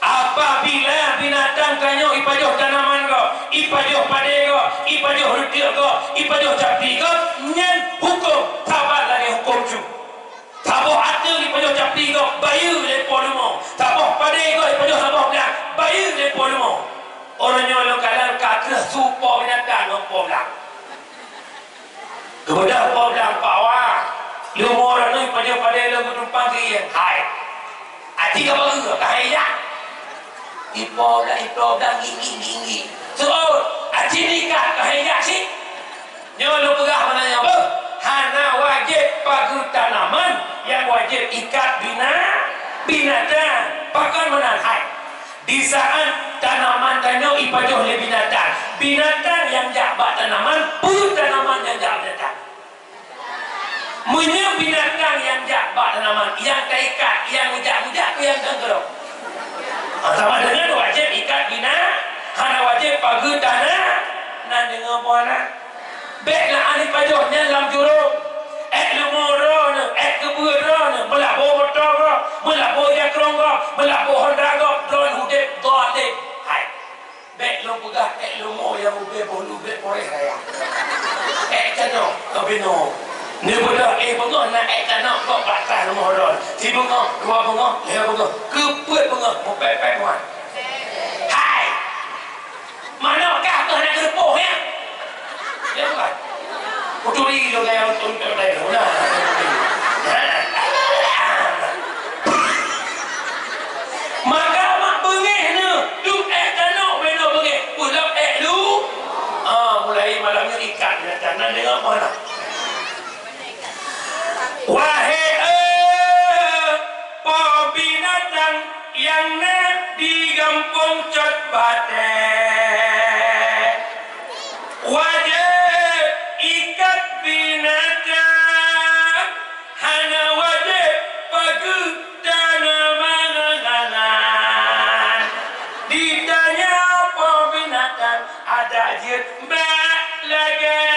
Apabila binatang kanyo ipajoh tanaman ko, ipajoh pade ko, ipajoh rutil ko, ipajoh capi ko, nyan hukum tabat lagi hukum cu. Taboh atil ipajoh capi ko, bayu le polumo. Taboh pade ko ipajoh taboh dak, bayu le polumo. Orangnya lokalan kakeh supo binatang ng poblang. Kemudian poblang pawa, lumor nu ipajoh pade lo gudumpang kiyen. Hai. Ati ka baru kahaya. Ipo dah gigi. So, aci nikah kahaya sih. Nyo pegah menanya apa? Hana wajib pagu tanaman, yang wajib ikat binatang. Pakan menanhai. Di saat tanaman tanyo ipajoh le binatang. Binatang yang jabat tanaman, pun tanaman yang jabat binatang. Munya binatang yang jabat tanaman, yang kaikat, yang mujak-mujak, yang genggerok. Sama dengan wajib ikat hana wajib pagu tanah. Nan dengan mana? Baiklah ahli pajohnya dalam jurung. Lumurana, keburana, melabo motor, melabo jakrong, melabo Honda, drone hudip, dolip. Hai. Baik lu pegah, lumur yang ube bolu be poreh raya. Cano, kabino. Ni belah bengah naik tanah kau batas rumah orang. Si bengah, dua bengah, lima bengah, keput bengah, mempepek buat. Hai, manakah kau nak gerpoh ya? Ya bukan? Kuturi lo kaya untuk dia lah. Maka mak bengih ni, lu tanah benda bengih, pulau lu. Mulai malamnya ikan dia tanah dengan mana? Wahai binatang yang nak digampung cat batek, wajib ikat binatang, hanya wajib pagi tanah mangangan. Ditanya apa binatang, ada je lagi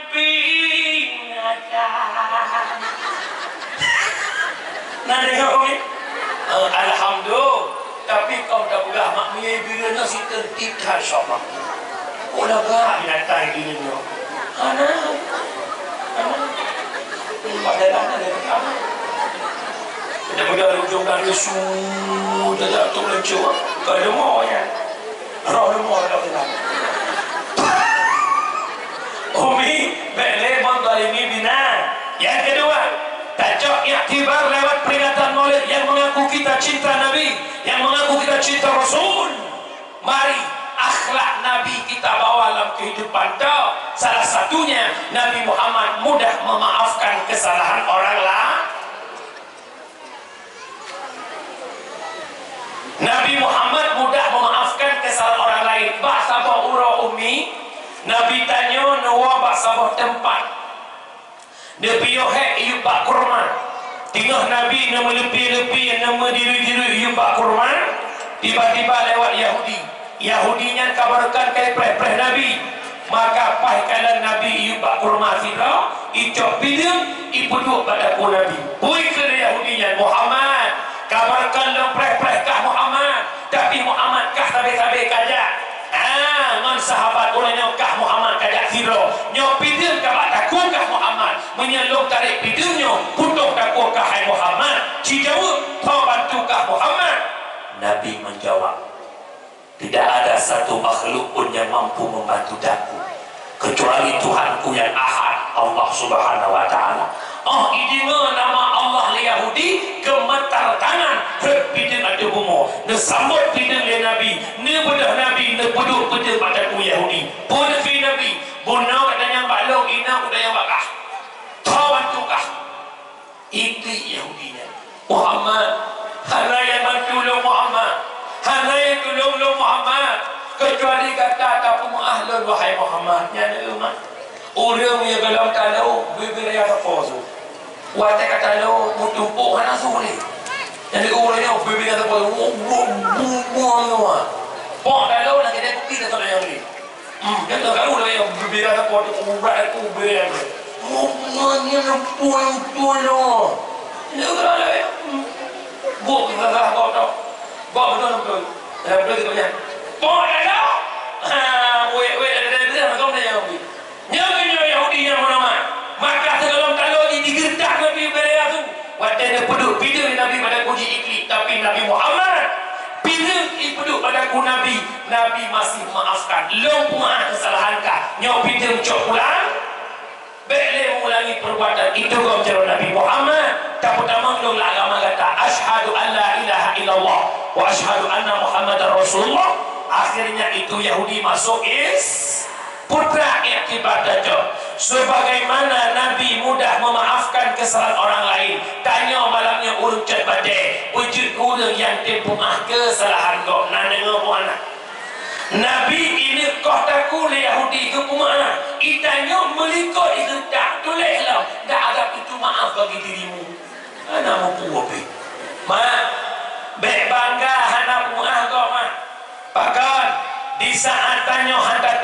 binatang. Nah tengok ni, alhamdulillah. Tapi kau dah pula mak punya bila si tertib insya-Allah. Kau dah gak binatang ini ni. Ana. Padahal ada apa? Kita pada ujung dari sudah jatuh lencur. Kau ada mau ya? Roh mau dah kita. Umi, bele montalimi bina. Yang kedua, tajak iktibar lewat peringatan maulid yang mengaku kita cinta Nabi, yang mengaku kita cinta Rasul. Mari akhlak Nabi kita bawa dalam kehidupan kita. Salah satunya Nabi Muhammad mudah memaafkan kesalahan orang lain. Nabi Muhammad mudah memaafkan kesalahan orang lain. Bak sabah ura umi, Nabi tanya nuwa bak sabah tempat. Dia piyohek iu bak kurma. Tengah Nabi nama lepi-lepi nama diri-diri iu bak kurma. Tiba-tiba lewat Yahudi. Yahudinya kabarkan kaya preh-preh Nabi. Maka pahikalan Nabi iu bak kurma sila. Icok bidung ipuduk pada Nabi. Pui ke Yahudinya Muhammad. Kabarkan lo preh-preh kah Muhammad. Tapi Muhammad kah tabe-tabe kajak. Ngan sahabat orangnya kah Muhammad kajak sila. Nyopidil kah takut kah Muhammad. Menyelok tarik bidungnya putus takut kah hai Muhammad. Cijawab kau bantu kah Muhammad. Nabi menjawab, tidak ada satu makhluk pun yang mampu membantu daku kecuali Tuhanku yang ahad, Allah subhanahu wa ta'ala. Idinga nama Allah li Yahudi gemetar tangan bidung ada bumo ne sambut bidung li Nabi ne bedah Nabi ne peduk bidung pada ku Yahudi pun fi Nabi bunau ada yang balong ina udah yang bakah tawan tukah itu Yahudinya Muhammad hana yang bantu lo Muhammad hana yang tolong lo Muhammad kecuali kata ataupun ahlul wahai Muhammad yang umat orang yang dalam talau bibir yang terposu wate kata lo mutumpuk hana suri yang orang yang bibir yang terposu pok talau nak kita kopi tak ada yang ni yang tak tahu lah yang bibir yang terposu urat aku bibir yang ngomongnya puan-puan lo ini orang lah ya buk kita kau tahu buk betul-betul dalam betul kita punya pok talau weh ada dia macam mana yang ni nyamanya Yahudi yang mana maka segala talau ini digertak Nabi beraya tu wadana peduk bidung Nabi pada kunci ikli tapi Nabi Muhammad bidung peduk pada ku Nabi masih maafkan long puan kesalahan kah nyok bidung cok pulang boleh mengulangi perbuatan itu kau cara Nabi Muhammad tak pertama long agama kata asyhadu an la ilaha illallah wa asyhadu anna Muhammadar Rasulullah akhirnya itu Yahudi masuk putra iktibar dajjal. Sebagaimana Nabi mudah memaafkan kesalahan orang lain. Tanya malamnya urut cat badai. Wujud orang yang tempuh kesalahan kau. Nak dengar puan. Nabi ini kau takut Yahudi ke pemana. Itanya melikut itu tak tulislah. Tak ada itu maaf bagi dirimu. Anak mampu apa? Mak, baik bangga anak maaf kau mak. Bahkan di saat tanya hantar